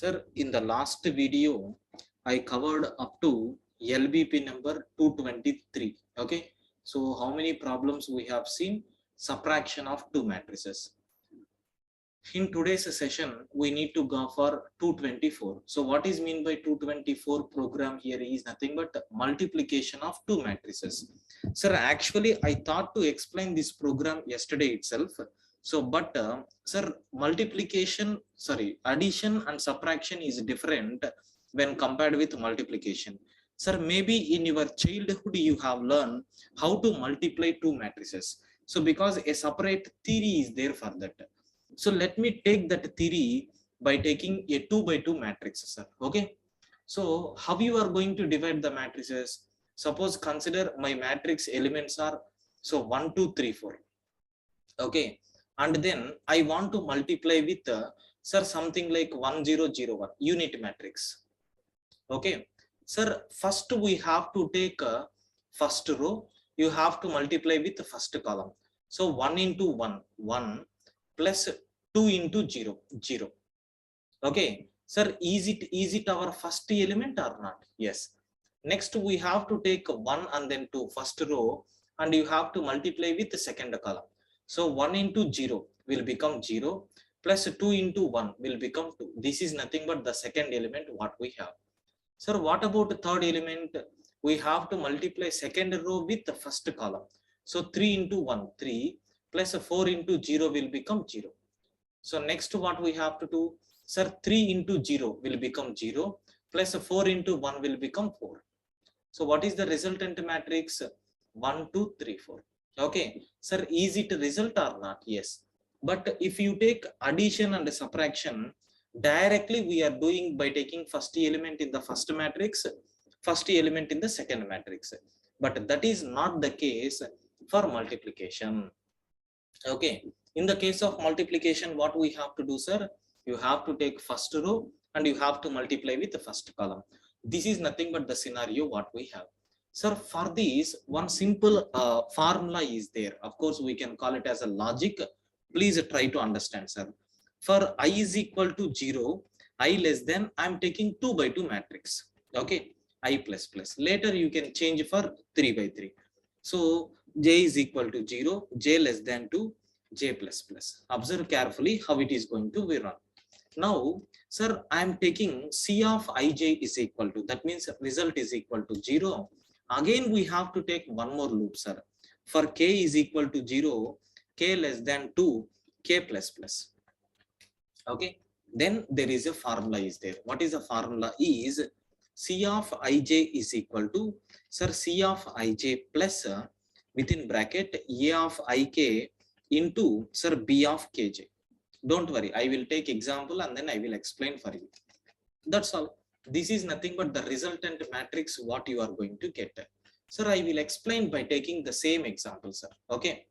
Sir, in the last video, I covered up to LBP number 223. Okay. So how many problems we have seen? Subtraction of two matrices. In today's session, we need to go for 224. So what is mean by 224 program here is nothing but multiplication of two matrices. Sir, actually, I thought to explain this program yesterday itself. So, but sir, addition and subtraction is different when compared with multiplication. Sir, maybe in your childhood, you have learned how to multiply two matrices. So because a separate theory is there for that. So let me take that theory by taking a 2 by 2 matrix, sir. Okay. So how you are going to divide the matrices? Suppose consider my matrix elements are so 1, 2, 3, 4. Okay. And then I want to multiply with sir something like 1, 0, 0, 1 unit matrix. Okay. Sir, first we have to take first row. You have to multiply with the first column. So 1 into 1, 1 plus 2 into 0, 0. Okay. Sir, is it our first element or not? Yes. Next, we have to take 1 and then 2 first row, and you have to multiply with the second column. So 1 into 0 will become 0 plus 2 into 1 will become 2. This is nothing but the second element what we have. Sir, what about the third element? We have to multiply second row with the first column. So 3 into 1, 3 plus 4 into 0 will become 0. So next what we have to do? Sir, 3 into 0 will become 0 plus 4 into 1 will become 4. So what is the resultant matrix? 1, 2, 3, 4. Okay. Sir, is it a result or not? Yes. But if you take addition and subtraction, directly we are doing by taking first element in the first matrix, first element in the second matrix. But that is not the case for multiplication. Okay. In the case of multiplication, what we have to do, sir? You have to take first row and you have to multiply with the first column. This is nothing but the scenario what we have. Sir, for this, one simple formula is there. Of course, we can call it as a logic. Please try to understand, sir. For I is equal to 0, I less than, I am taking 2 by 2 matrix. Okay. I plus plus. Later, you can change for 3 by 3. So, j is equal to 0, j less than 2, j plus plus. Observe carefully how it is going to be run. Now, sir, I am taking C of ij is equal to, that means result is equal to 0. Again, we have to take one more loop, sir. For k is equal to 0, k less than 2, k plus plus. Okay. Then there is a formula is there. What is the formula is C of ij is equal to, sir, C of ij plus within bracket A of ik into, sir, B of kj. Don't worry, I will take example and then I will explain for you. That's all. This is nothing but the resultant matrix what you are going to get. Sir, I will explain by taking the same example, sir. Okay.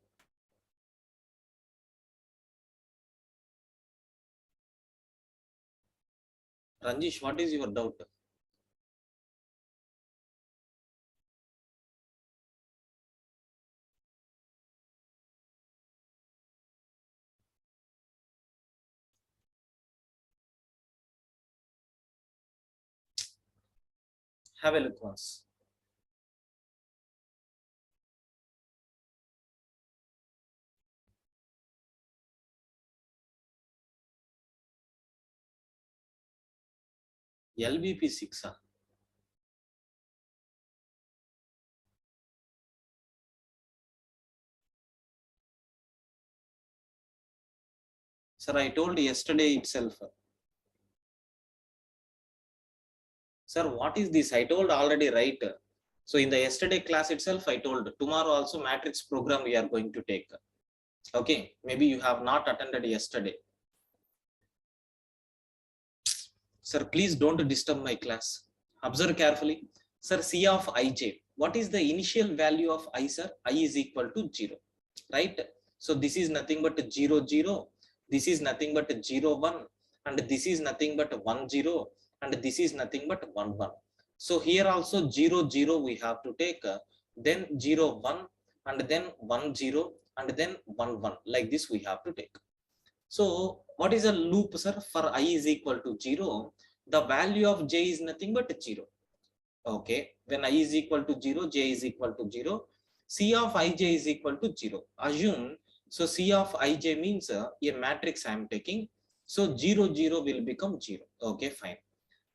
Ranjish, what is your doubt? Have a look once. LBP6. Sir, I told yesterday itself. Sir, what is this? I told already, right? So in the yesterday class itself, I told tomorrow also matrix program we are going to take. Okay, maybe you have not attended yesterday. Sir, please don't disturb my class. Observe carefully. Sir, C of ij. What is the initial value of I, sir? I is equal to 0, right? So this is nothing but 0, 0. This is nothing but 0, 1. And this is nothing but 1, 0. And this is nothing but 1, 1. So here also 0, 0 we have to take. Then 0, 1. And then 1, 0. And then 1, 1. Like this we have to take. So what is a loop, sir? For I is equal to 0, the value of j is nothing but 0. Okay, when I is equal to 0, j is equal to 0, c of ij is equal to 0. Assume, so c of ij means a matrix I am taking, so 0 0 will become 0. Okay, fine.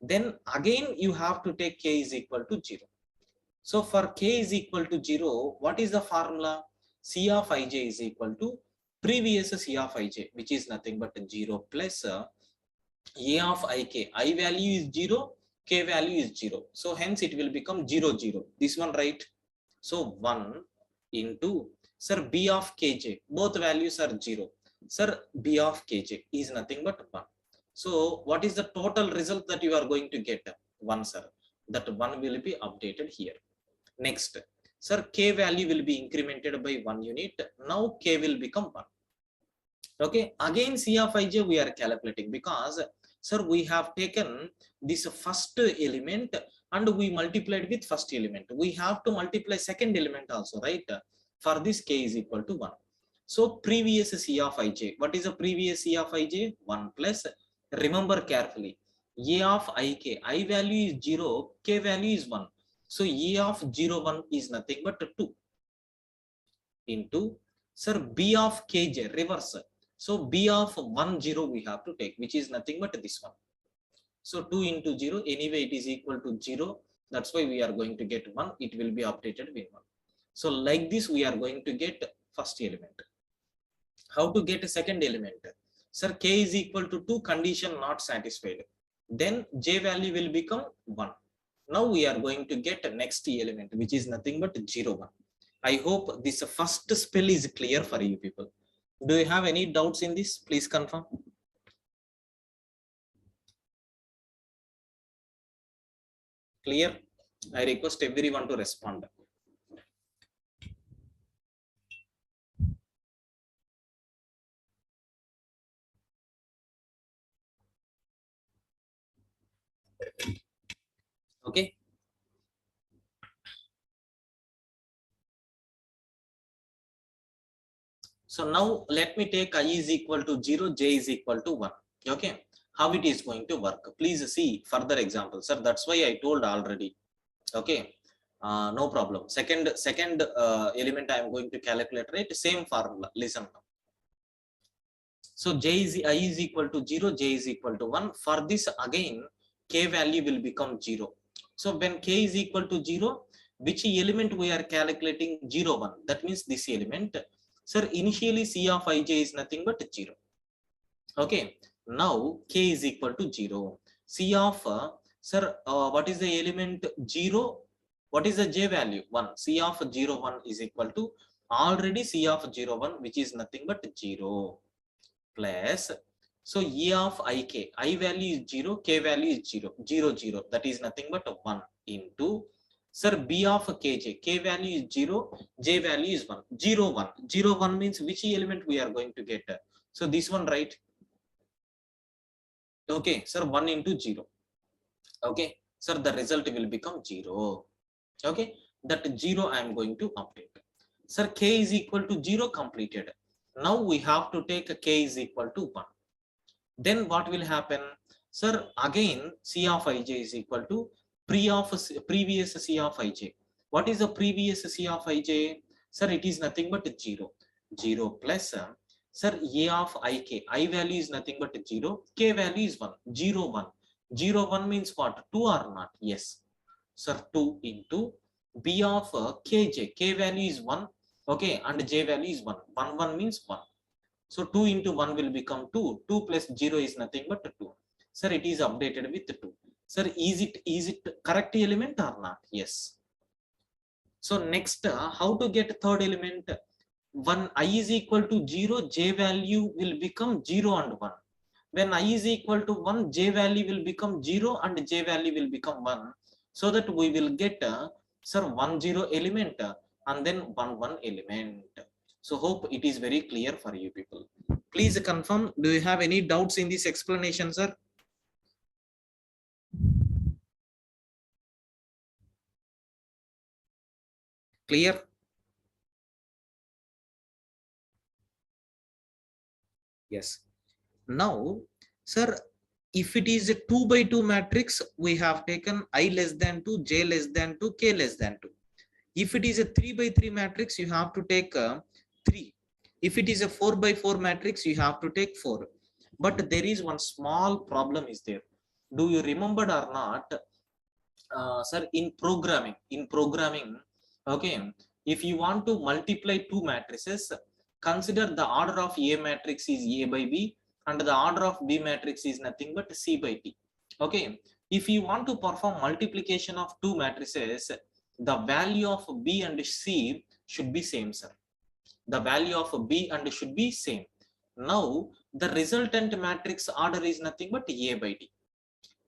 Then again you have to take k is equal to 0. So for k is equal to 0, what is the formula? C of ij is equal to previous C of ij, which is nothing but 0 plus a of ik. I value is 0, k value is 0. So hence it will become 0 0. This one, right? So 1 into, sir, b of kj. Both values are 0. Sir, b of kj is nothing but 1. So what is the total result that you are going to get? 1, sir. That 1 will be updated here. Next, sir, k value will be incremented by 1 unit. Now k will become 1. Okay, again C of ij we are calculating because, sir, we have taken this first element and we multiplied with first element. We have to multiply second element also, right? For this k is equal to 1. So previous C of ij, what is the previous C of ij? 1 plus, remember carefully, a of ik, I value is 0, k value is 1. So a of 0 1 is nothing but 2 into, sir, b of kj, reverse. So b of 1 0 we have to take, which is nothing but this one. So 2 into 0, anyway it is equal to 0. That's why we are going to get 1. It will be updated with 1. So like this we are going to get first element. How to get a second element? Sir, k is equal to 2, condition not satisfied. Then j value will become 1. Now we are going to get a next element, which is nothing but 0 1. I hope this first spell is clear for you people. Do you have any doubts in this? Please confirm. Clear? I request everyone to respond. Okay. So now let me take I is equal to 0, j is equal to 1. Okay. How it is going to work? Please see further example, sir. That's why I told already. Okay. No problem. Second element I am going to calculate, right? Same formula. Listen now. So I is equal to 0, j is equal to 1. For this again, k value will become 0. So when k is equal to 0, which element we are calculating? 0 1. That means this element. Sir, initially C of ij is nothing but 0. Okay. Now k is equal to 0. C of, sir, what is the element? 0. What is the j value? 1. C of 0 1 is equal to already C of 0 1, which is nothing but 0. Plus, so a of ik, I value is 0, k value is 0 0 0, that is nothing but 1 into, sir, b of kj, k value is 0, j value is 1 0 1 0 1 means which element we are going to get? So this one, right? Okay, sir, 1 into 0. Okay, sir, the result will become 0. Okay, that 0 I am going to update. Sir, k is equal to 0 completed. Now we have to take k is equal to 1. Then what will happen? Sir, again C of ij is equal to previous C of ij. What is the previous C of ij? Sir, it is nothing but 0. 0 plus, sir, a of ik, I value is nothing but 0, k value is 1 0 1 0 1 means what? 2 or not? Yes, sir. 2 into b of kj, k value is 1. Okay, and j value is 1 1 1 means 1. So 2 into 1 will become 2. 2 plus 0 is nothing but 2. Sir, it is updated with 2. Sir, is it correct element or not? Yes. So next, how to get third element? When I is equal to 0, j value will become 0 and 1. When I is equal to 1, j value will become 0 and j value will become 1. So that we will get, sir, 1 0 element and then 1 1 element. So hope it is very clear for you people. Please confirm. Do you have any doubts in this explanation, sir? Clear? Yes. Now, sir, if it is a 2 by 2 matrix, we have taken I less than 2, j less than 2, k less than 2. If it is a 3 by 3 matrix, you have to take 3. If it is a 4 by 4 matrix, you have to take 4. But there is one small problem is there. Do you remember or not? Sir, in programming, okay, if you want to multiply two matrices, consider the order of A matrix is A by B and the order of B matrix is nothing but C by D. Okay, if you want to perform multiplication of two matrices, the value of B and C should be same, sir. The value of B and should be same. Now, the resultant matrix order is nothing but A by D.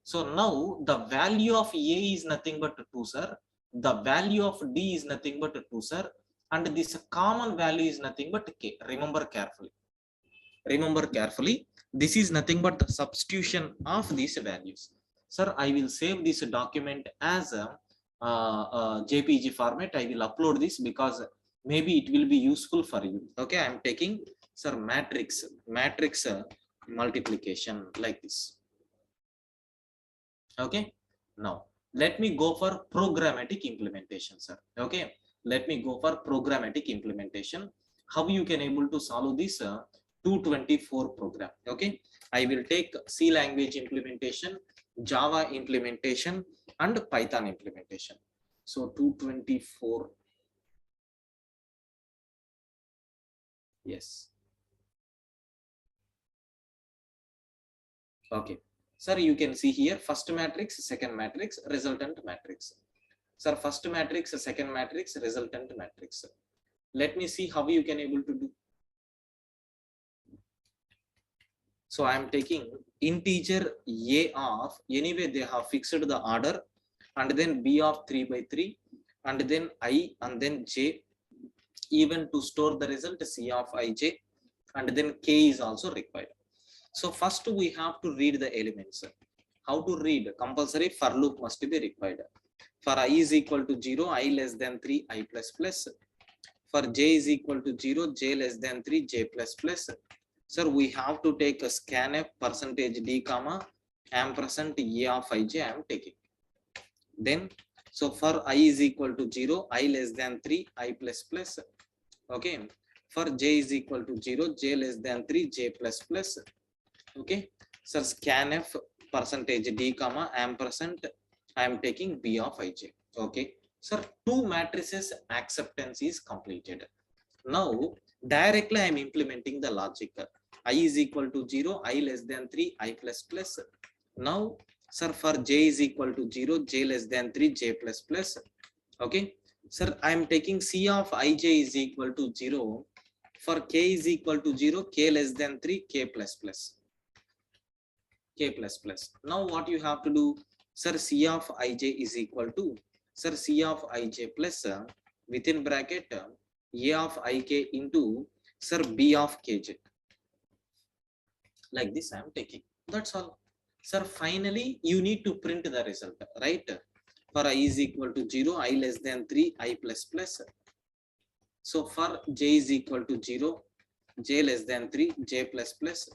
So now the value of A is nothing but 2, sir. The value of D is nothing but 2, sir. And this common value is nothing but K. Remember carefully. Remember carefully. This is nothing but the substitution of these values. Sir, I will save this document as a JPG format. I will upload this because maybe it will be useful for you. Okay, I am taking, sir, matrix multiplication like this. Okay, now let me go for programmatic implementation, sir. Okay, let me go for programmatic implementation. How you can able to solve this 224 program? Okay, I will take C language implementation, Java implementation, and Python implementation. So 224. Yes. Okay. Sir, you can see here first matrix, second matrix, resultant matrix. Sir, first matrix, second matrix, resultant matrix. Let me see how you can able to do. So I am taking integer A of, anyway they have fixed the order, and then B of 3 by 3, and then I, and then J, even to store the result C of ij, and then K is also required. So first we have to read the elements. How to read? Compulsory for loop must be required. For I is equal to 0, I less than 3, I plus plus. For j is equal to 0, j less than 3, j plus plus. Sir, we have to take a scanf percentage d comma ampersand a of ij I am taking. Then, so for I is equal to 0, I less than 3, I plus plus. Okay. For j is equal to 0, j less than 3, j plus plus. Okay. Sir, scanf percentage d comma ampersand I am taking b of ij. Okay. Sir, two matrices acceptance is completed. Now, directly I am implementing the logic. I is equal to 0, I less than 3, I plus plus. Now, sir, for j is equal to 0, j less than 3, j plus plus. Okay. Sir, I am taking C of ij is equal to 0. For k is equal to 0, k less than 3, k plus plus. K plus plus. Now what you have to do? Sir, C of ij is equal to, sir, C of ij plus within bracket A of ik into, sir, B of kj. Like this I am taking. That's all. Sir, finally you need to print the result, right? For I is equal to 0, I less than 3, I plus plus. So for j is equal to 0, j less than 3, j plus plus.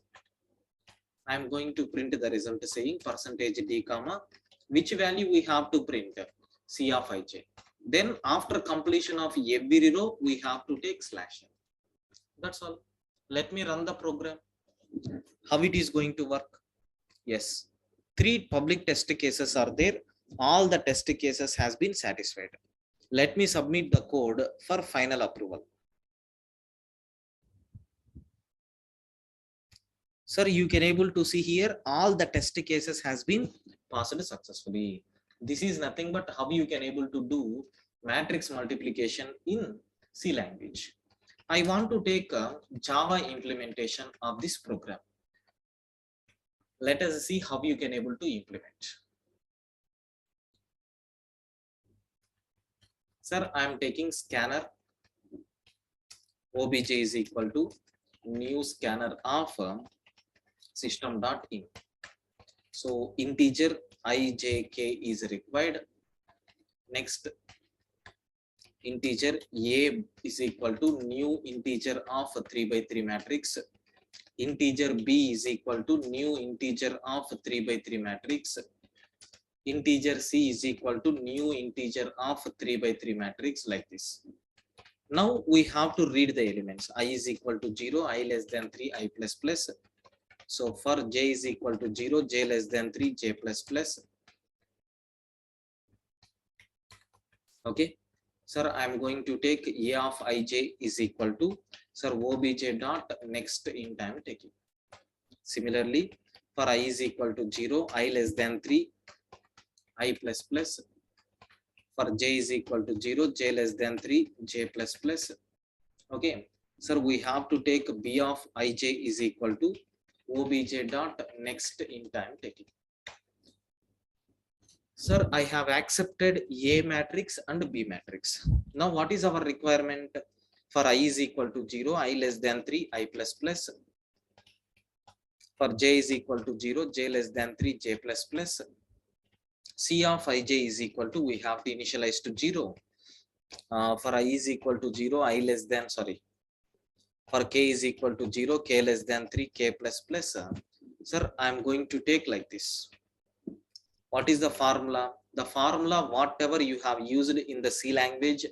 I am going to print the result saying percentage d comma, which value we have to print? C of ij. Then after completion of every row, we have to take slash. That's all. Let me run the program. How it is going to work? Yes. 3 public test cases are there. All the test cases has been satisfied. Let me submit the code for final approval. Sir, you can able to see here all the test cases has been passed successfully. This is nothing but how you can able to do matrix multiplication in C language. I want to take a Java implementation of this program. Let us see how you can able to implement. Sir, I am taking scanner obj is equal to new scanner of system.in. So integer ijk is required. Next, integer a is equal to new integer of 3 by 3 matrix. integer b is equal to new integer of 3 by 3 matrix, integer c is equal to new integer of 3 by 3 matrix, like this. Now we have to read the elements. I is equal to 0, I less than 3, I plus plus. So for j is equal to 0, j less than 3, j plus plus. Okay, sir, I am going to take a of ij is equal to, sir, obj dot next int I am taking. Similarly, for I is equal to 0, I less than 3, I plus plus. For j is equal to 0, j less than 3, j plus plus. Okay, sir, we have to take b of ij is equal to obj dot next int I am taking. Sir, I have accepted A matrix and B matrix. Now what is our requirement? For I is equal to 0, I less than 3, I plus plus. For j is equal to 0, j less than 3, j plus plus. C of ij is equal to, we have to initialize to 0. For I is equal to 0, I less than, sorry. For k is equal to 0, k less than 3, k plus plus. Sir, I am going to take like this. What is the formula? The formula, whatever you have used in the C language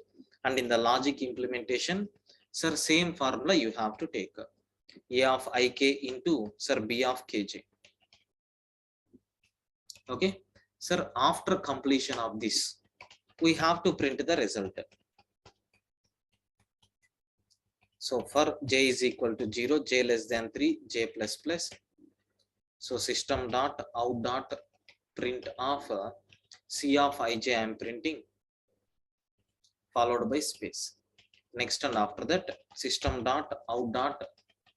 and in the logic implementation, sir, same formula you have to take. A of ik into, sir, b of kj. Okay, sir, after completion of this, we have to print the result. So for j is equal to 0, j less than 3, j plus plus. So system dot out dot print of C of ij I am printing, followed by space. Next and after that, system dot out dot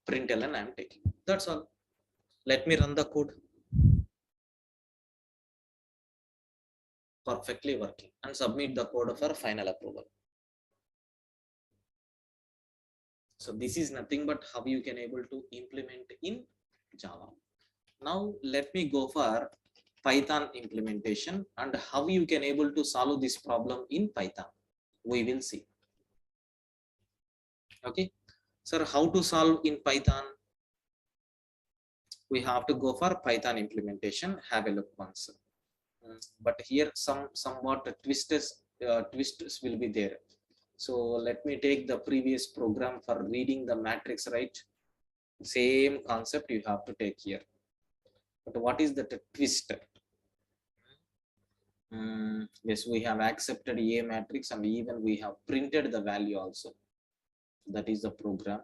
println I am taking. That's all. Let me run the code. Perfectly working, and submit the code for final approval. So this is nothing but how you can able to implement in Java. Now let me go for Python implementation and how you can able to solve this problem in Python. We will see. Okay, sir, how to solve in Python? We have to go for Python implementation. Have a look once. But here somewhat twists will be there. So let me take the previous program for reading the matrix, right? Same concept you have to take here. But what is the twist? Yes, we have accepted A matrix and even we have printed the value also. That is the program.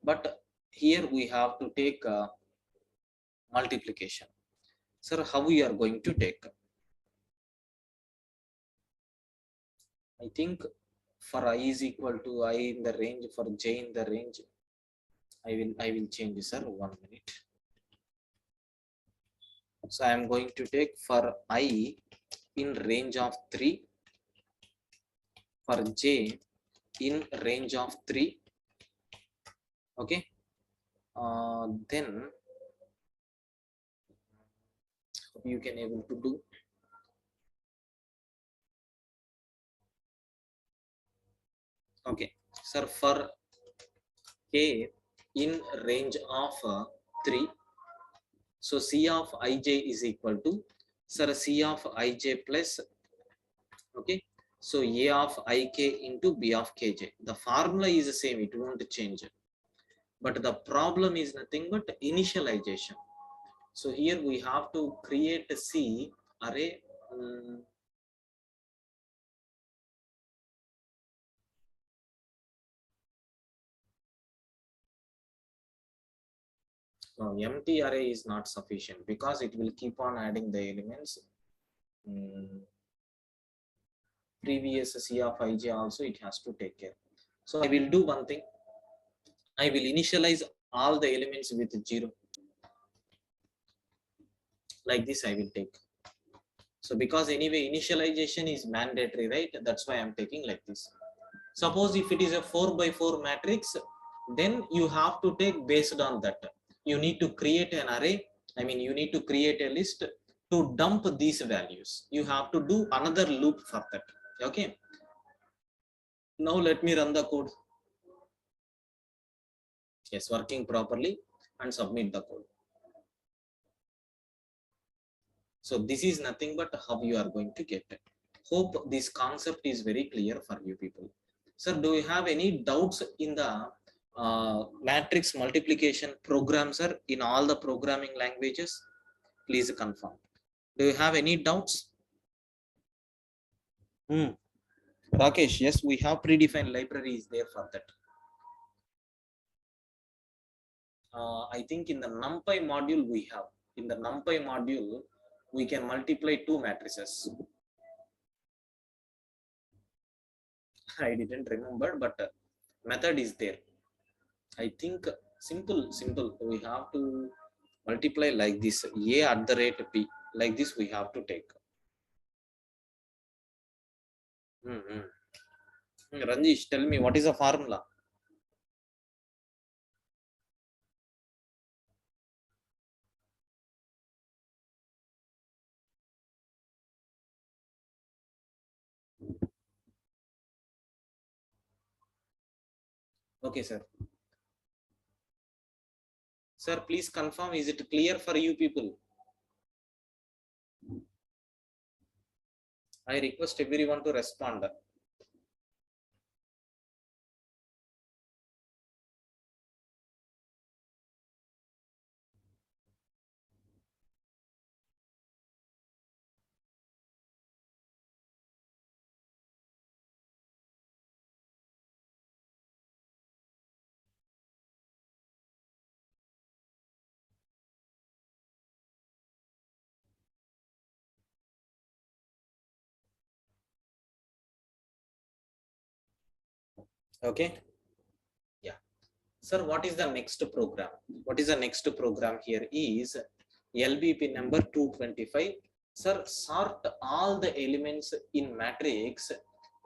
But here we have to take multiplication. Sir, how we are going to take? I think for I is equal to I in the range, for j in the range, I will change this, sir. 1 minute. So I am going to take for I in range of 3, for j in range of 3. Okay. Then you can able to do. Okay, sir, for k in range of 3, so C of ij is equal to, sir, C of ij plus, okay, so A of ik into B of kj. The formula is the same, it won't change. But the problem is nothing but initialization. So here we have to create a C array. No, empty array is not sufficient because it will keep on adding the elements. Previous C of ij also it has to take care. So I will do one thing. I will initialize all the elements with 0. Like this I will take. So because anyway initialization is mandatory, right? That's why I'm taking like this. Suppose if it is a 4 by 4 matrix, then you have to take based on that. You need to create an array. I mean, you need to create a list to dump these values. You have to do another loop for that. Okay. Now let me run the code. Yes, working properly. and submit the code. So this is nothing but how you are going to get it. Hope this concept is very clear for you people. Sir, do you have any doubts in the matrix multiplication program, sir, in all the programming languages? Please confirm. Do you have any doubts? Rakesh, yes, we have predefined libraries there for that. I think in the NumPy module we have. In the NumPy module, we can multiply two matrices. I didn't remember, but method is there. I think simple. We have to multiply like this. A at the rate B. Like this we have to take. Ranjish, tell me what is the formula? Okay, sir. Sir, please confirm. Is it clear for you people? I request everyone to respond. Okay. Yeah. Sir, what is the next program? What is the next program here is LBP number 225. Sir, sort all the elements in matrix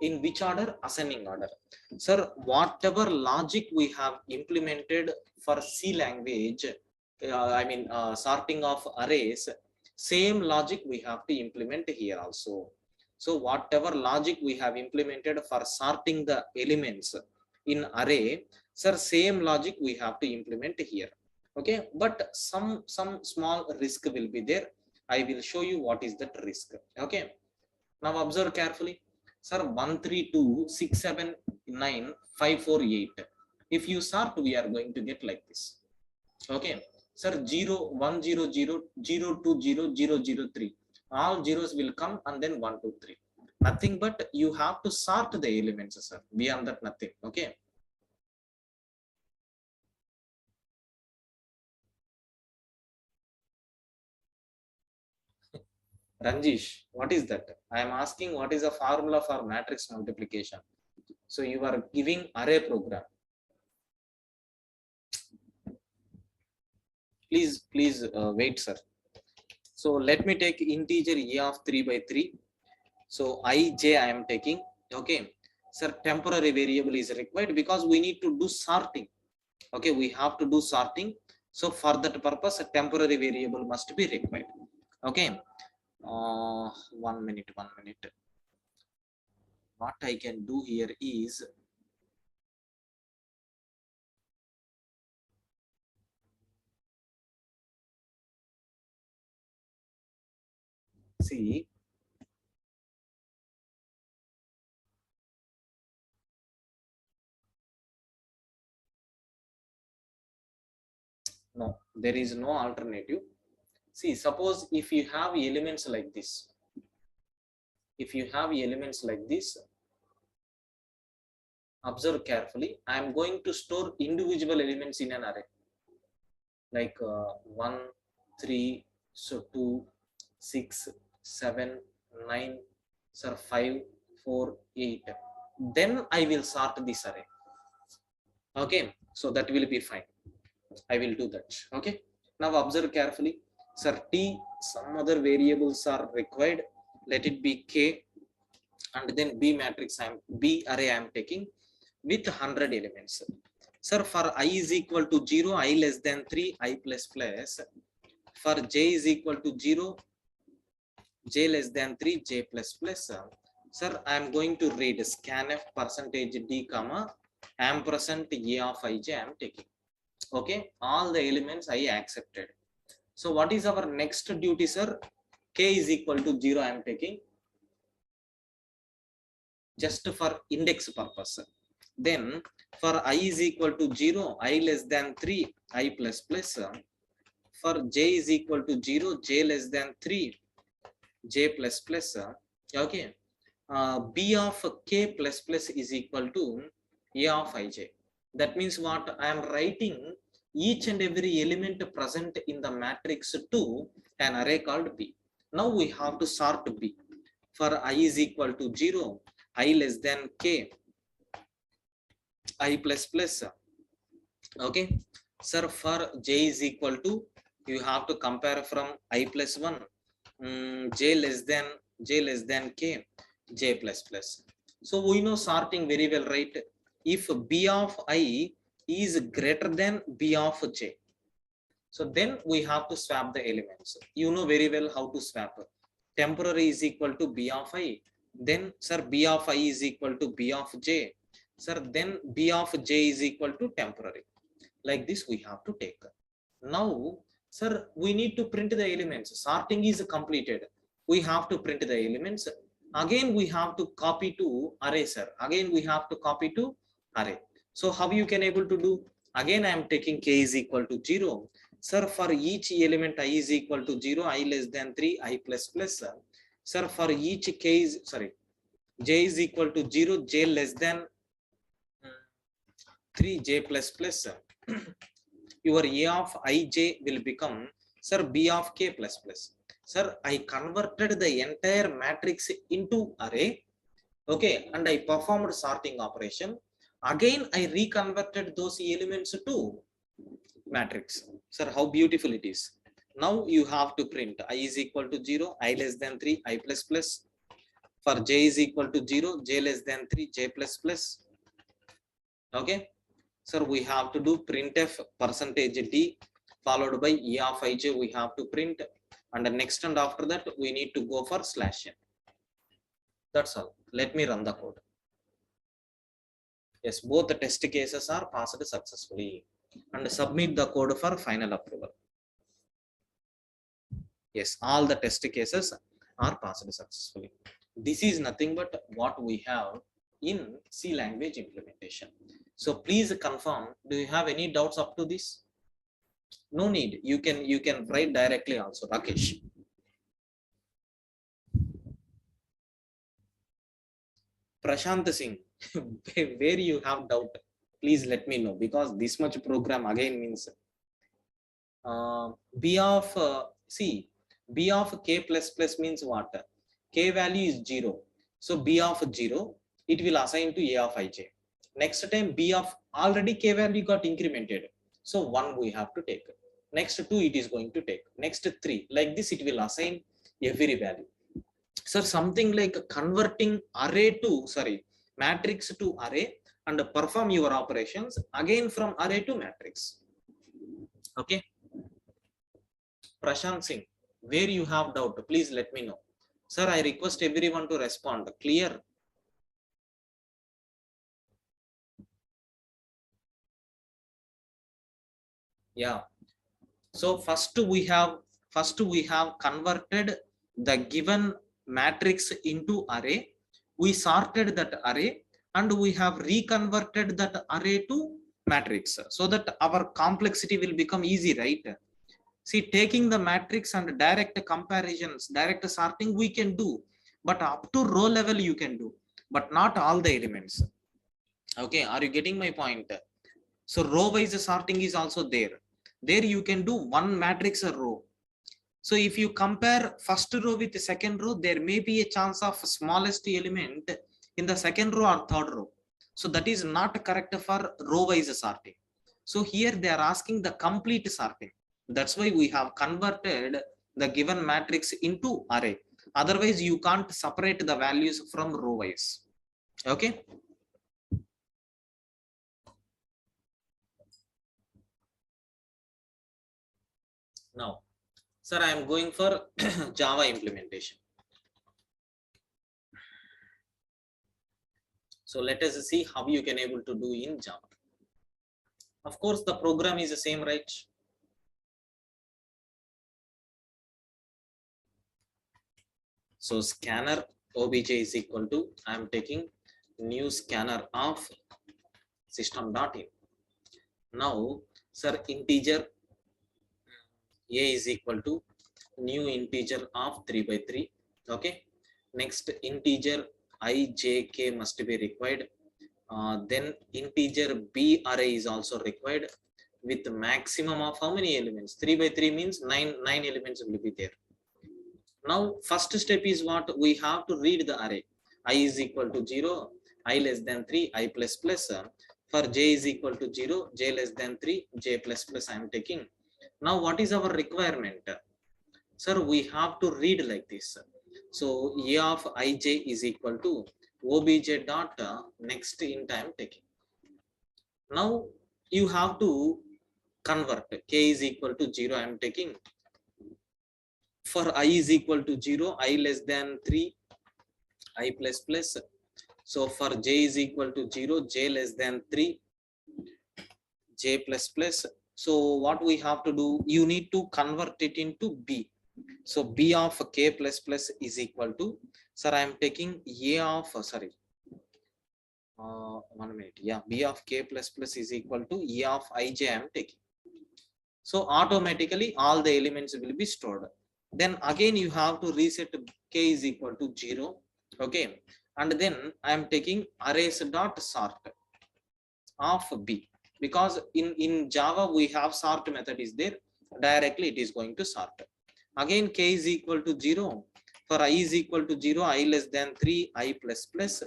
in which order? Ascending order. Sir, whatever logic we have implemented for C language, sorting of arrays, same logic we have to implement here also. So whatever logic we have implemented for sorting the elements in array, sir, same logic we have to implement here. Okay, but some small risk will be there. I will show you what is that risk. Okay, now observe carefully. Sir, 132679548. If you sort, we are going to get like this. Okay, sir, 0100020003. All zeros will come and then 123. Nothing but you have to sort the elements, sir. Beyond that, nothing. Okay. Ranjish, what is that? I am asking what is the formula for matrix multiplication. So you are giving array program. Please wait, sir. So let me take integer a of 3 by 3. So I am taking. Okay. Sir, temporary variable is required because we need to do sorting. Okay, we have to do sorting. So for that purpose, a temporary variable must be required. Okay. 1 minute. What I can do here is, see, no, there is no alternative. See, suppose if you have elements like this, observe carefully. I am going to store individual elements in an array, like 1, 3, so 2, 6, 7, 9, sir, 5, 4, 8. Then I will sort this array. Okay, so that will be fine. I will do that. Okay. Now observe carefully. Sir, T, some other variables are required. Let it be K, and then B matrix B array I am taking with 100 elements. Sir, for I is equal to 0, I less than 3, I plus plus. For J is equal to 0, J less than 3, J plus plus. Sir, I am going to read scanf percentage D comma ampersand A of ij I am taking. Okay, all the elements I accepted. So what is our next duty, sir? K is equal to 0 I am taking just for index purpose. Then for I is equal to 0, I less than 3, I plus plus. For j is equal to 0, j less than 3, j plus plus. Okay, b of k plus plus is equal to a of ij. That means what? I am writing each and every element present in the matrix to an array called b. Now we have to sort b. For I is equal to 0, I less than k, I plus plus. Okay, sir, for j is equal to, you have to compare from I plus 1, j less than k, j plus plus. So we know sorting very well, right? If b of I is greater than b of j, so then we have to swap the elements. You know very well how to swap. Temporary is equal to b of I, then sir b of I is equal to b of j, sir then b of j is equal to temporary. Like this we have to take. Now sir, we need to print the elements. Sorting is completed, we have to print the elements. Again we have to copy to array, sir. Again we have to copy to array. So how you can able to do? Again I am taking k is equal to 0. Sir, for each element I is equal to 0, I less than 3, I plus plus. Sir, for each k is, sorry, j is equal to 0, j less than 3, j plus plus. Your a of ij will become, sir, b of k plus plus. Sir, I converted the entire matrix into array. Okay, and I performed sorting operation. Again I reconverted those elements to matrix. Sir, how beautiful it is. Now you have to print I is equal to 0, I less than 3, I plus plus. For j is equal to 0, j less than 3, j plus plus. Okay, sir, we have to do printf percentage d followed by e of ij. We have to print, and the next and after that we need to go for slash n. That's all. Let me run the code. Yes, both the test cases are passed successfully, and submit the code for final approval. Yes, all the test cases are passed successfully. This is nothing but what we have in C language implementation. So please confirm, do you have any doubts up to this? No need, you can write directly also, Rakesh. Prashant Singh, where you have doubt, please let me know, because this much program again means b of see, b of k plus plus means what? K value is 0, so b of 0 it will assign to a of ij. Next time b of already k value got incremented, so 1 we have to take. Next 2 it is going to take. Next 3, like this it will assign every value. Sir, something like converting array to, sorry, matrix to array, and perform your operations again from array to matrix. Okay, Prashant Singh, where you have doubt, please let me know. Sir, I request everyone to respond. Clear? Yeah. So first we have converted the given matrix into array. We sorted that array, and we have reconverted that array to matrix, so that our complexity will become easy, right? See, taking the matrix and direct comparisons, direct sorting we can do, but up to row level you can do, but not all the elements. Okay, are you getting my point? So row wise sorting is also there. There you can do one matrix a row. So if you compare first row with the second row, there may be a chance of smallest element in the second row or third row. So that is not correct for row wise sorting. So here they are asking the complete sorting. That's why we have converted the given matrix into array. Otherwise you can't separate the values from row wise. Okay. Now, sir, I am going for Java implementation. So let us see how you can able to do in Java. Of course, the program is the same, right? So scanner obj is equal to, I am taking new scanner of system.in. Now, sir, integer a is equal to new integer of 3 by 3. Okay. Next integer I, j, k must be required. Then integer b array is also required with maximum of how many elements? 3 by 3 means 9 elements will be there. Now, first step is what? We have to read the array. I is equal to 0, I less than 3, I plus plus. For j is equal to 0, j less than 3, j plus plus I am taking. Now, what is our requirement? Sir, we have to read like this. So, a of ij is equal to obj dot next int I am taking. Now, you have to convert. K is equal to 0 I am taking. For I is equal to 0, I less than 3, I plus plus. So for j is equal to 0, j less than 3, j plus plus. So what we have to do, you need to convert it into b. So b of k plus plus is equal to, sir, I am taking a of, 1 minute. Yeah, b of k plus plus is equal to a of ij I am taking. So automatically all the elements will be stored. Then again you have to reset k is equal to 0. Okay. And then I am taking arrays dot sort of b, because in Java we have sort method is there, directly it is going to sort. Again k is equal to 0. For I is equal to 0, I less than 3, I plus plus.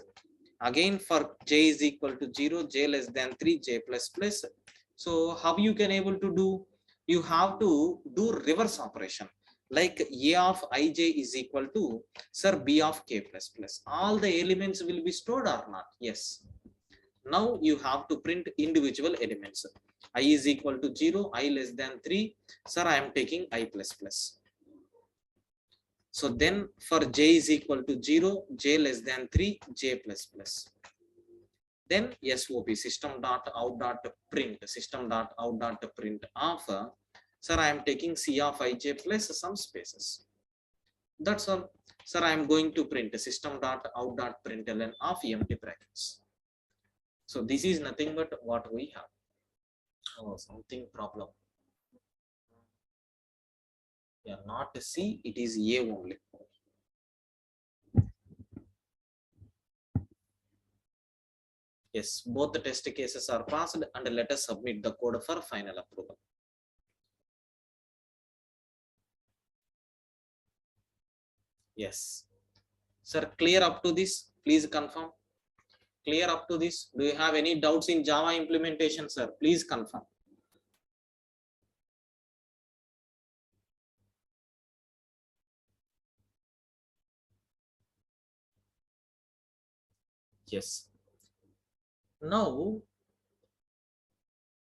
Again for j is equal to 0, j less than 3, j plus plus. So how you can able to do? You have to do reverse operation, like a of ij is equal to, sir, b of k plus plus. All the elements will be stored or not? Yes. Now you have to print individual elements. I is equal to 0, I less than 3, sir, I am taking I plus plus. So then for j is equal to 0, j less than 3, j plus plus. Then SOP system.out.print system.out.print of, sir, I am taking C of ij plus some spaces. That's all. Sir, I am going to print system.out.println of empty brackets. So this is nothing but what we have. Oh, something problem. Yeah, not C, it is A only. Yes, both the test cases are passed, and let us submit the code for final approval. Yes. Sir, clear up to this? Please confirm. Clear up to this? Do you have any doubts in Java implementation, sir? Please confirm. Yes. Now,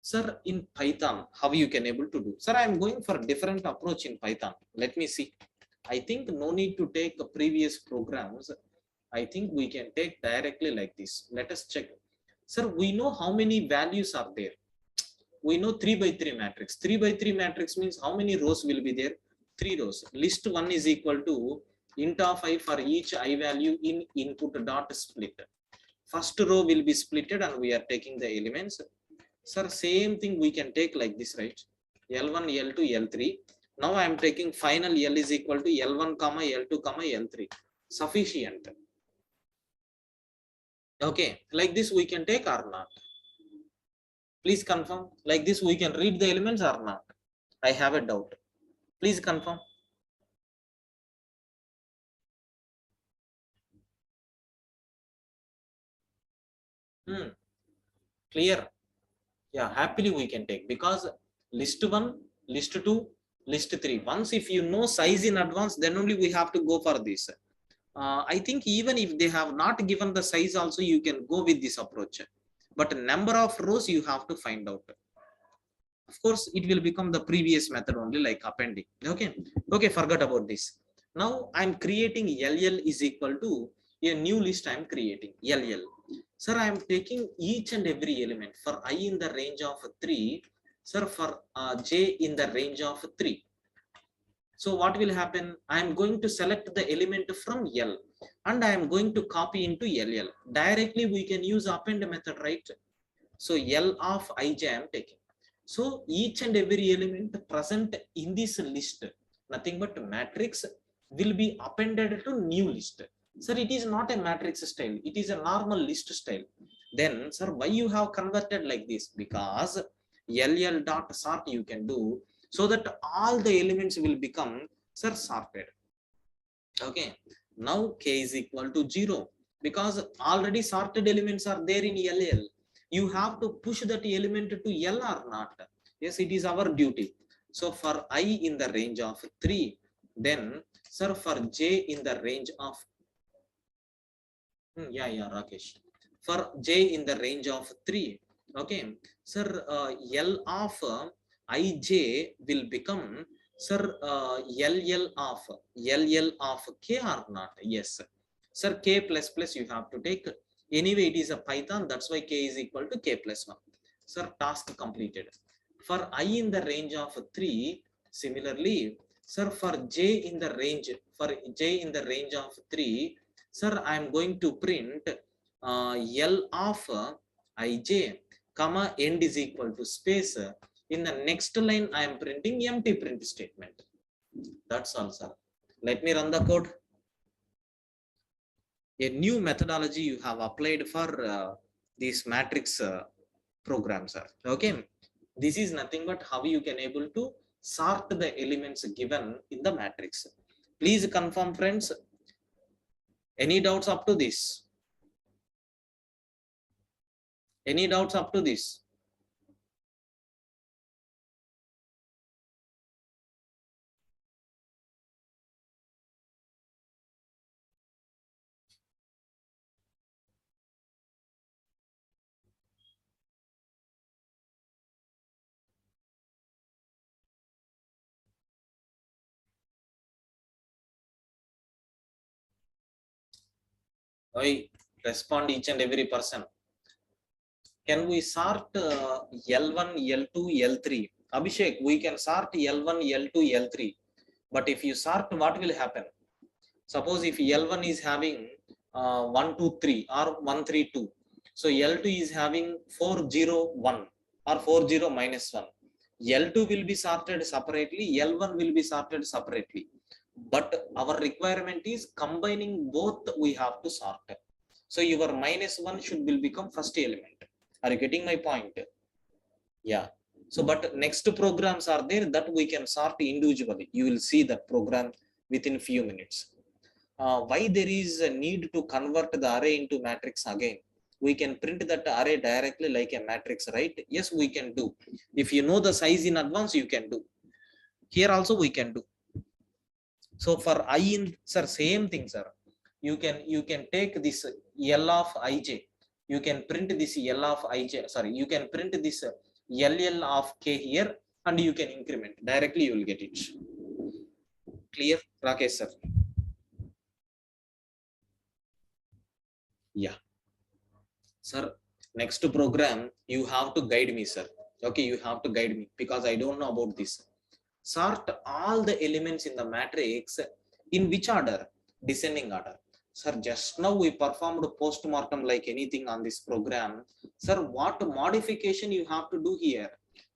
sir, in Python, how you can able to do? Sir, I am going for a different approach in Python. Let me see. I think no need to take previous programs. I think we can take directly like this. Let us check. Sir, we know how many values are there. We know 3 by 3 matrix. 3 by 3 matrix means how many rows will be there? 3 rows. List 1 is equal to int of I for each I value in input dot split. First row will be splitted and we are taking the elements. Sir, same thing we can take like this, right? L1, L2, L3. Now I am taking final L is equal to L1, L2, L3. Sufficient. Okay, like this we can take or not? Please confirm. Like this we can read the elements or not? I have a doubt. Please confirm. Clear. Yeah, happily we can take, because list 1, list 2, list 3. Once if you know size in advance, then only we have to go for this. I think even if they have not given the size also, you can go with this approach. But number of rows you have to find out. Of course, it will become the previous method only, like appending. Okay, forget about this. Now I'm creating LL is equal to a new list I'm creating. LL. Sir, I am taking each and every element for I in the range of 3. Sir, for j in the range of 3. So what will happen? I am going to select the element from L and I am going to copy into LL. Directly we can use append method, right? So L of ij I am taking. So each and every element present in this list, nothing but matrix, will be appended to new list. Sir, it is not a matrix style. It is a normal list style. Then, sir, why you have converted like this? Because LL dot sort you can do so that all the elements will become, sir, sorted. Okay. Now k is equal to 0 because already sorted elements are there in LL. You have to push that element to L or not. Yes, it is our duty. So for I in the range of 3, then sir, for j in the range of Rakesh, for j in the range of 3, okay, sir, L of ij will become, sir, LL of k or not? Yes, sir, k plus plus you have to take. Anyway, it is a Python, that's why k is equal to k plus 1. Sir, task completed. For I in the range of 3, similarly, sir, for j in the range of 3, sir, I am going to print L of ij, comma, end is equal to space. In the next line, I am printing empty print statement. That's all, sir. Let me run the code. A new methodology you have applied for this matrix program, sir. Okay. This is nothing but how you can able to sort the elements given in the matrix. Please confirm, friends. Any doubts up to this? Any doubts up to this? I respond each and every person. Can we sort L1, L2, L3? Abhishek, we can sort L1, L2, L3. But if you sort, what will happen? Suppose if L1 is having 1, 2, 3 or 1, 3, 2. So L2 is having 4, 0, 1 or 4, 0, minus 1. L2 will be sorted separately, L1 will be sorted separately. But our requirement is combining both we have to sort. So your minus 1 should will become first element. Are you getting my point? Yeah. So, but next programs are there that we can sort individually. You will see that program within few minutes. Why there is a need to convert the array into matrix again? We can print that array directly like a matrix, right? Yes, we can do. If you know the size in advance, you can do. Here also we can do. So for I in, sir, same thing, sir. You can take this L of ij. You can print this L of ij. Sorry, you can print this LL of k here, and you can increment directly. You will get it. Clear, Rakesh sir? Yeah, sir. Next program, you have to guide me, sir. Okay, you have to guide me because I don't know about this. Sort all the elements in the matrix in which order? Descending order. Sir, just now we performed post-mortem like anything on this program. Sir, what modification you have to do here?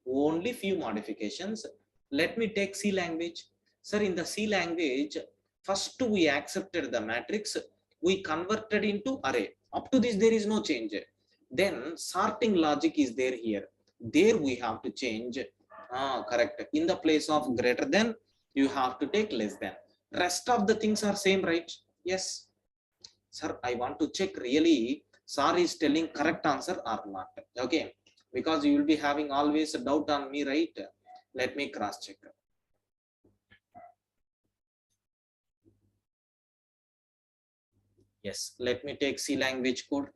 Only few modifications. Let me take C language. Sir, in the C language, first we accepted the matrix, we converted into array. Up to this, there is no change. Then sorting logic is there here. There we have to change. Correct. In the place of greater than, you have to take less than. Rest of the things are same, right? Yes. Sir, I want to check really sir is telling correct answer or not. Okay. Because you will be having always a doubt on me, right? Let me cross check. Yes. Let me take C language code.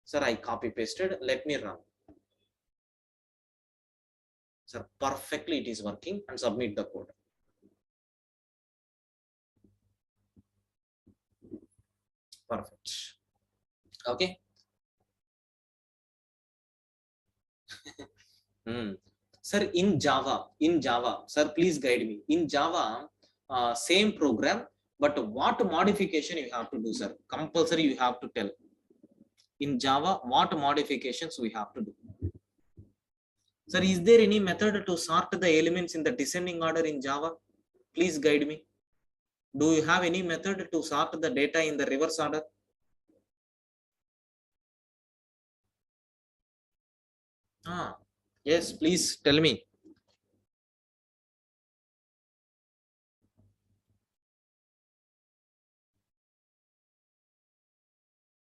Sir, I copy pasted. Let me run. Sir, perfectly it is working, and submit the code. Perfect. Okay. Hmm. Sir, in Java, sir, please guide me. In Java, same program, but what modification you have to do, sir? Compulsory you have to tell. In Java, what modifications we have to do? Sir, is there any method to sort the elements in the descending order in Java? Please guide me. Do you have any method to sort the data in the reverse order? Ah, yes, please tell me.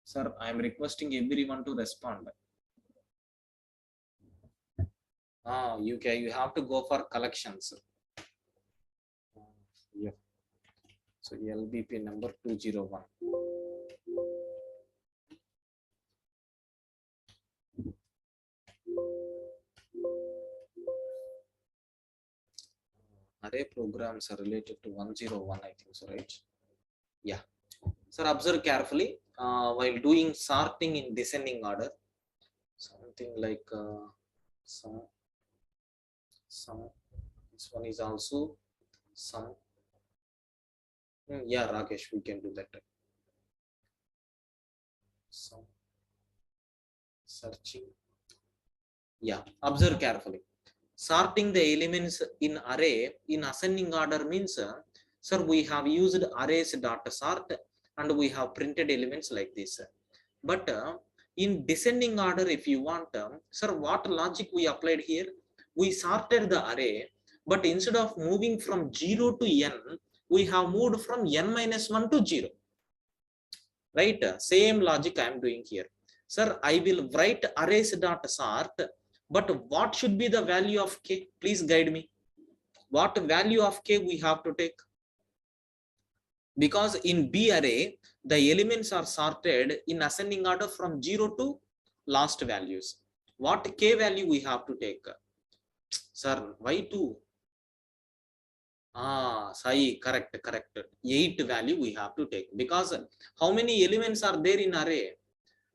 Sir, I am requesting everyone to respond. You have to go for collections. Yeah. So LBP number 201. Array programs are related to 101, I think so, right? Yeah. Sir, observe carefully while doing sorting in descending order. Something like some. This one is also some. Yeah, Rakesh, we can do that. Some searching. Yeah, observe carefully. Sorting the elements in array in ascending order means, sir, we have used arrays dot sort and we have printed elements like this. But in descending order, if you want, sir, what logic we applied here? We sorted the array, but instead of moving from 0 to n, we have moved from n minus 1 to 0. Right? Same logic I am doing here. Sir, I will write arrays dot sort, but what should be the value of k? Please guide me. What value of k we have to take? Because in B array, the elements are sorted in ascending order from 0 to last values. What k value we have to take? Sir, why 2? Sai, correct. 8 value we have to take. Because how many elements are there in array?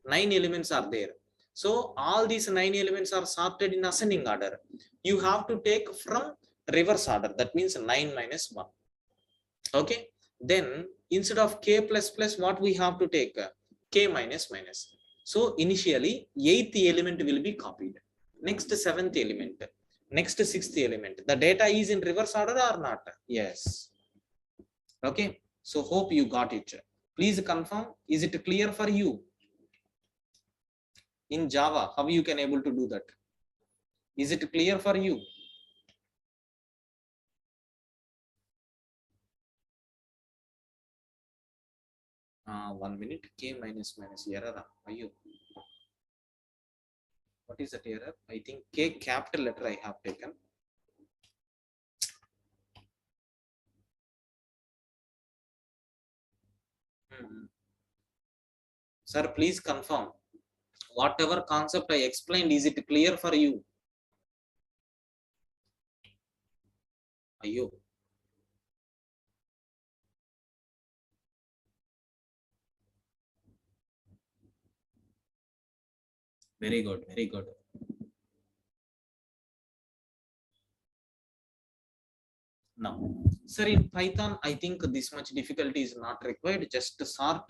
9 elements are there. So all these 9 elements are sorted in ascending order. You have to take from reverse order. That means 9 minus 1. Okay. Then instead of k plus plus, what we have to take? K minus minus. So initially 8th element will be copied. Next 7th element. Next 6th element. The data is in reverse order or not? Yes. Okay. So hope you got it. Please confirm. Is it clear for you? In Java, how you can able to do that? Is it clear for you? 1 minute. K minus minus error. Are you? What is that error? I think K capital letter I have taken. Sir, please confirm. Whatever concept I explained, is it clear for you? Are you? Very good. Very good. Now, sir, in Python, I think this much difficulty is not required. Just sort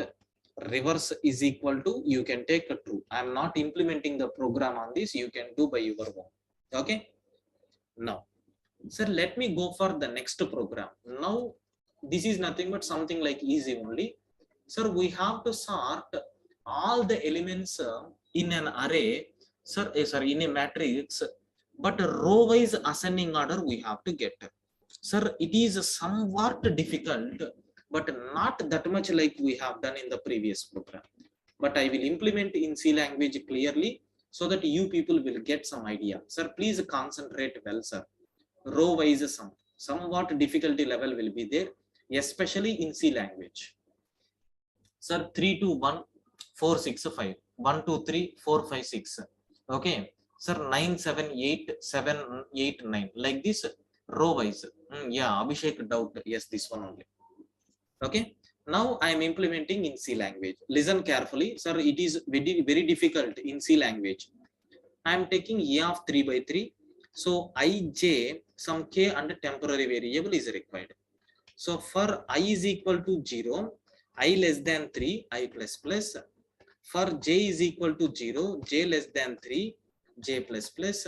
reverse is equal to, you can take a true. I am not implementing the program on this. You can do by your own. Okay. Now, sir, let me go for the next program. Now, this is nothing but something like easy only. Sir, we have to sort all the elements in an array, sir, sorry, in a matrix, but row-wise ascending order we have to get. Sir, it is somewhat difficult, but not that much like we have done in the previous program. But I will implement in C language clearly so that you people will get some idea. Sir, please concentrate well, sir. Row-wise sum, somewhat difficulty level will be there, especially in C language. Sir, 3 2 1 4 6 5 1 2 3 4 5 6. Okay, sir, 9 7 8 7 8 9 like this row wise. Yeah, Abhishek doubt. Yes, this one only. Okay, Now I am implementing in C language. Listen carefully, sir. It is very, very difficult in C language. I am taking a of 3 by 3. So ij, some k and temporary variable is required. So for I is equal to 0, I less than 3, I plus plus. For j is equal to 0, j less than 3, j plus plus.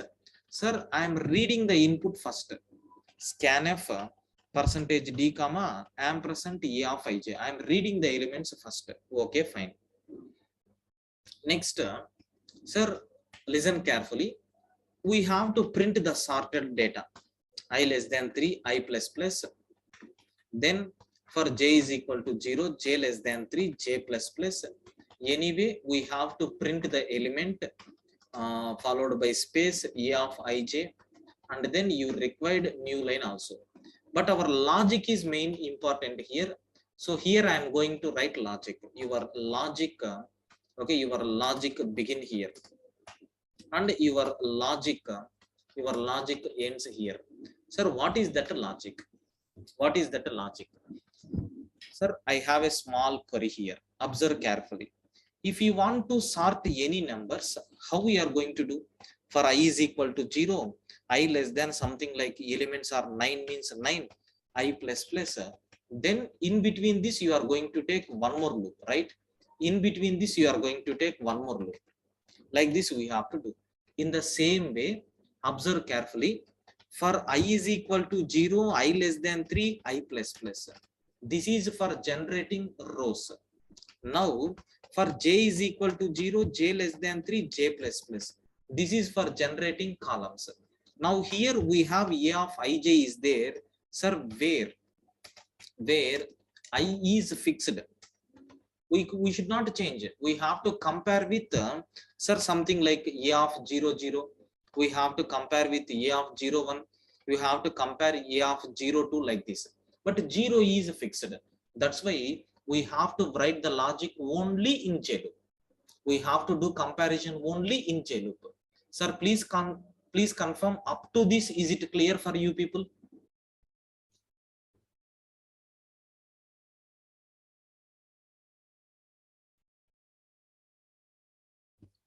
Sir, I am reading the input first. Scanf percentage d comma ampersand a of ij. I am reading the elements first. Okay, fine. Next, sir, listen carefully. We have to print the sorted data. I less than 3, I plus plus. Then for j is equal to 0, j less than 3, j plus plus. Anyway, we have to print the element followed by space a of ij, and then you required new line also. But our logic is main important here. So here I am going to write logic. Your logic, okay, your logic begin here, and your logic ends here. Sir, what is that logic? What is that logic? Sir, I have a small query here. Observe carefully. If you want to sort any numbers, how we are going to do? For I is equal to 0, I less than something like elements are 9 means 9, I plus plus. Then in between this you are going to take one more loop, right? In between this you are going to take one more loop. Like this we have to do. In the same way, observe carefully. For I is equal to 0, I less than 3, I plus plus. This is for generating rows. Now for j is equal to 0, j less than 3, j plus plus. This is for generating columns. Now here we have a of ij is there, sir, where I is fixed. We should not change it. We have to compare with sir, something like a of 0 0. We have to compare with a of 0 1. We have to compare a of 0 2 like this. But 0 is fixed. That's why we have to write the logic only in J loop. We have to do comparison only in J loop. Sir, please confirm up to this. Is it clear for you people?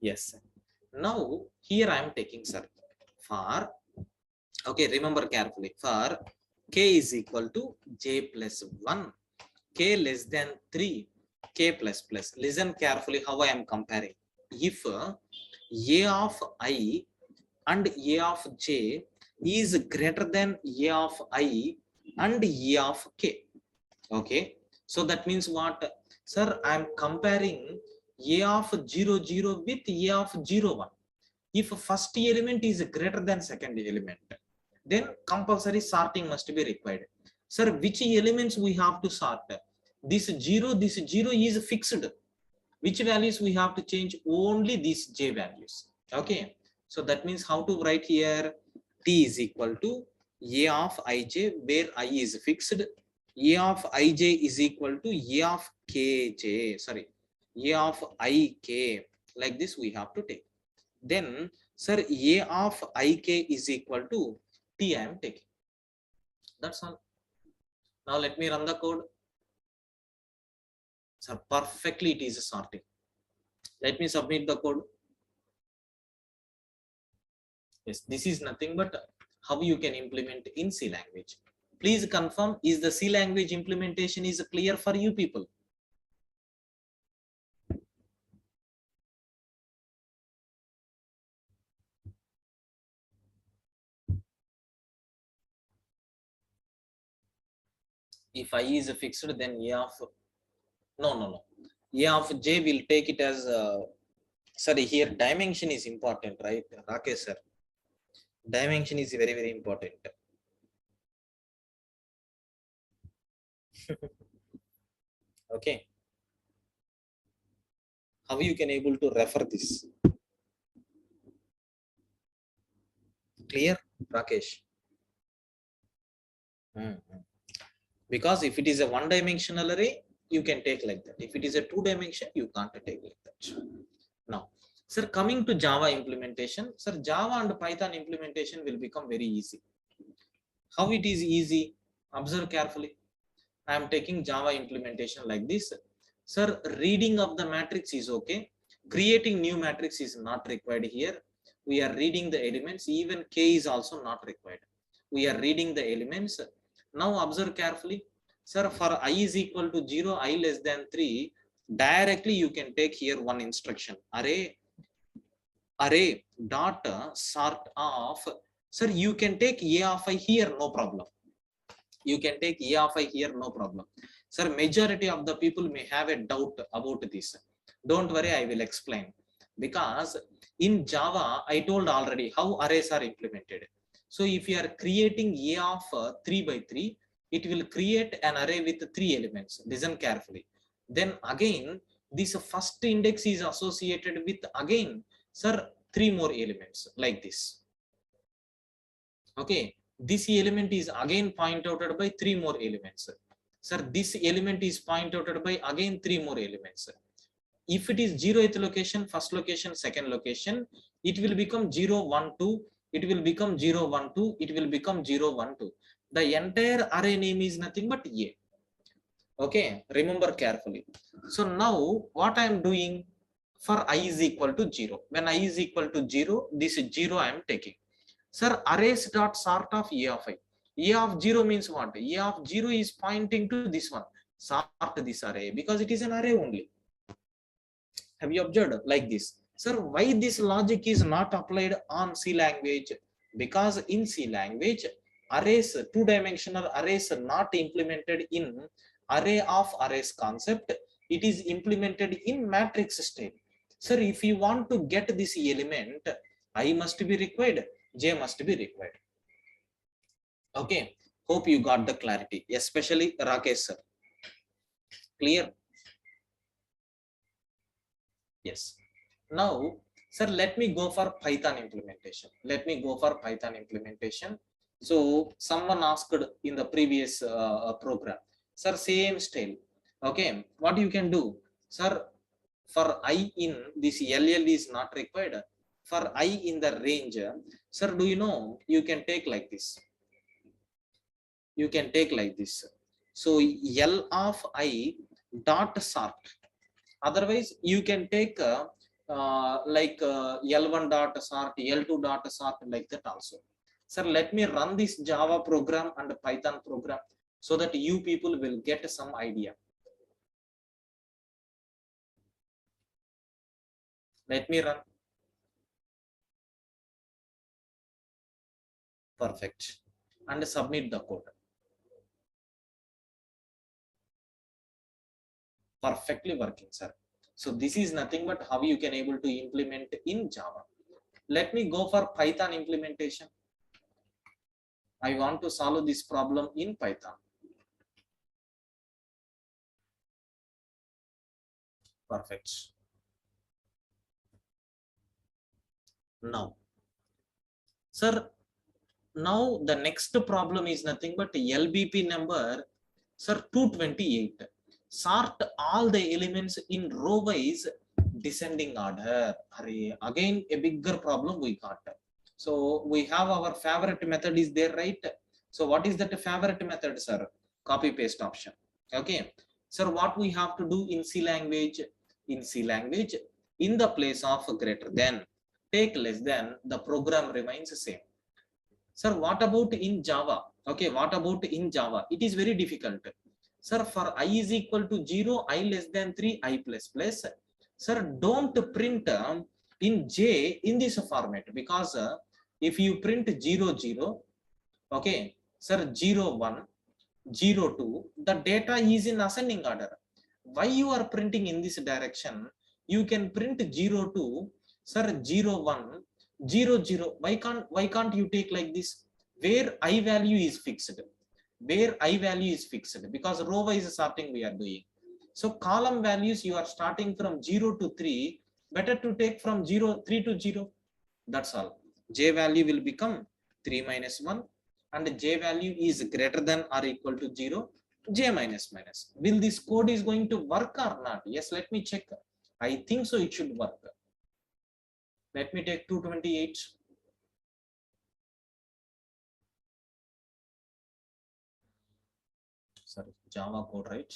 Yes. Now here I am taking, sir, for, okay, remember carefully, for k is equal to j plus 1, k less than 3, k plus plus. Listen carefully how I am comparing. If a of I and a of j is greater than a of I and a of k, okay, so that means what? Sir, I am comparing a of 0 0 with a of 0 1. If first element is greater than second element, then compulsory sorting must be required. Sir, which elements we have to sort? This 0 is fixed. Which values we have to change? Only these j values. Okay, so that means how to write here? T is equal to a of ij, where I is fixed. A of ij is equal to a of kj, sorry, a of ik. Like this we have to take. Then, sir, a of ik is equal to t I am taking. That's all. Now let me run the code. Sir, perfectly it is sorting. Let me submit the code. Yes, this is nothing but how you can implement in C language. Please confirm, is the C language implementation is clear for you people? If I is fixed, then a of, no, a of j will take it as, sorry, here dimension is important, right, Rakesh sir? Dimension is very, very important. Okay, how you can able to refer this? Clear, Rakesh? Because if it is a one dimensional array, you can take like that. If it is a two dimension, you can't take like that. Now, sir, coming to Java implementation, sir, Java and Python implementation will become very easy. How it is easy? Observe carefully. I am taking Java implementation like this. Sir, reading of the matrix is okay. Creating new matrix is not required here. We are reading the elements. Even K is also not required. We are reading the elements. Now observe carefully. Sir, for I is equal to 0, I less than 3, directly you can take here one instruction. Array dot sort of. Sir, you can take A of I here, no problem. You can take A of I here, no problem. Sir, majority of the people may have a doubt about this. Don't worry, I will explain. Because in Java, I told already how arrays are implemented. So if you are creating A of 3 by 3, it will create an array with 3 elements. Listen carefully. Then again, this first index is associated with again, sir, 3 more elements like this. Okay, this element is again point outed by 3 more elements. Sir, this element is point outed by again 3 more elements. If it is 0th location, first location, second location, it will become 0 1 2, it will become 0 1 2, it will become 0 1 2. The entire array name is nothing but A. Okay, remember carefully. So now what I am doing, for I is equal to 0, when I is equal to 0, this 0 I am taking. Sir, arrays dot sort of A of I. A of 0 means what? A of 0 is pointing to this one. Sort this array because it is an array only. Have you observed like this? Sir, why this logic is not applied on C language? Because in C language, arrays, two-dimensional arrays are not implemented in array of arrays concept. It is implemented in matrix state. Sir, if you want to get this element, I must be required, J must be required. Okay, hope you got the clarity, especially Rakesh sir. Clear? Yes. Now, sir, let me go for Python implementation. Let me go for Python implementation. So someone asked in the previous program, sir, same style. Okay, what you can do, sir, for I in this LL is not required. For I in the range, sir, do you know, you can take like this. You can take like this. So L of I dot sort. Otherwise, you can take like L1 dot sort, L2 dot sort, like that also. Sir, let me run this Java program and Python program so that you people will get some idea. Let me run. Perfect. And submit the code. Perfectly working, sir. So this is nothing but how you can able to implement in Java. Let me go for Python implementation. I want to solve this problem in Python. Perfect. Now, sir, now the next problem is nothing but LBP number, sir, 228. Sort all the elements in row wise descending order. Again, a bigger problem we got. So we have our favorite method is there, right? So what is that favorite method, sir? Copy paste option. Okay, sir, what we have to do in C language? In C language, in the place of greater than, take less than, the program remains the same. Sir, what about in Java? Okay, what about in Java? It is very difficult. Sir, for I is equal to 0, I less than 3, I plus plus. Sir, don't print in J in this format, because if you print 0 0, okay, sir, 0 1, 0 2, the data is in ascending order. Why you are printing in this direction? You can print 0 2, sir, 0 1, 0 0. Why can't you take like this, where I value is fixed? Where I value is fixed, because row wise sorting we are doing. So column values you are starting from 0 to 3, better to take from 0 3 to 0. That's all. J value will become 3 minus 1, and J value is greater than or equal to 0, J minus minus. Will this code is going to work or not? Yes, let me check. I think so it should work. Let me take 228. sorry, Java code, right?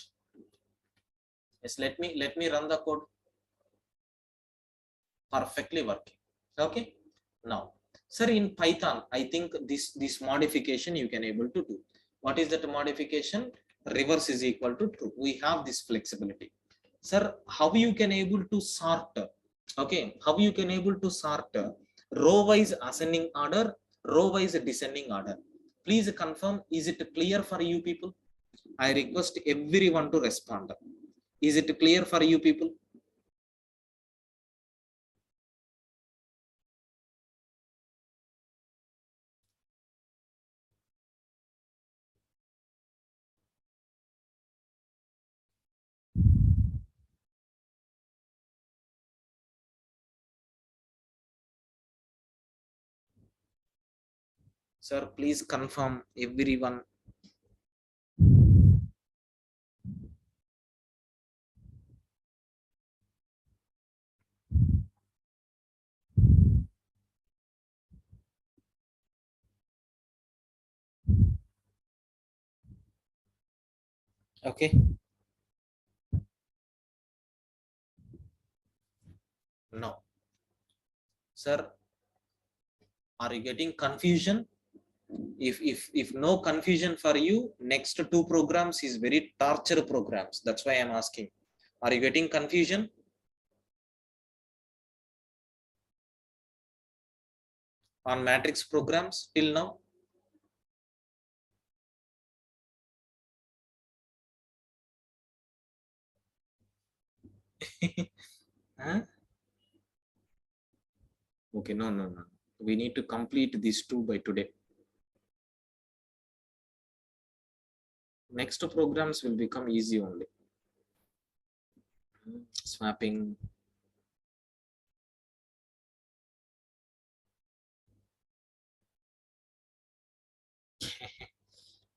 Yes, let me run the code. Perfectly working. Okay. Now, sir, in Python, I think this modification you can able to do. What is that modification? Reverse is equal to true. We have this flexibility. Sir, how you can able to sort? Okay, how you can able to sort row wise ascending order, row wise descending order? Please confirm. Is it clear for you people? I request everyone to respond. Is it clear for you people? Sir, please confirm everyone. Okay. No. Sir, are you getting confusion? If no confusion for you, next two programs is very torture programs. That's why I'm asking. Are you getting confusion on matrix programs till now? Huh? Okay, no, no, no. We need to complete these two by today. Next two programs will become easy only. Swapping.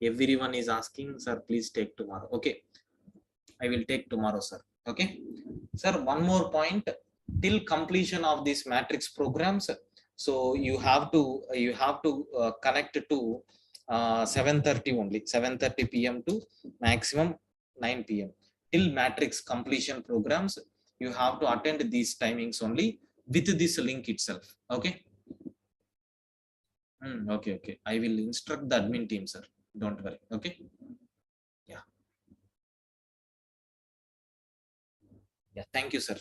Everyone is asking, sir, please take tomorrow. Okay, I will take tomorrow, sir. Okay, sir, one more point. Till completion of these matrix programs, so you have to connect to 7:30 only, 7:30 p.m. to maximum 9 p.m. Till matrix completion programs, you have to attend these timings only with this link itself. Okay. Okay, okay. I will instruct the admin team, sir. Don't worry. Okay. Yeah. Yeah. Thank you, sir.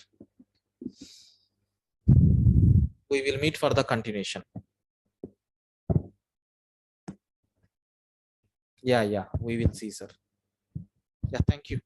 We will meet for the continuation. Yeah, yeah. We will see, sir. Yeah. Thank you.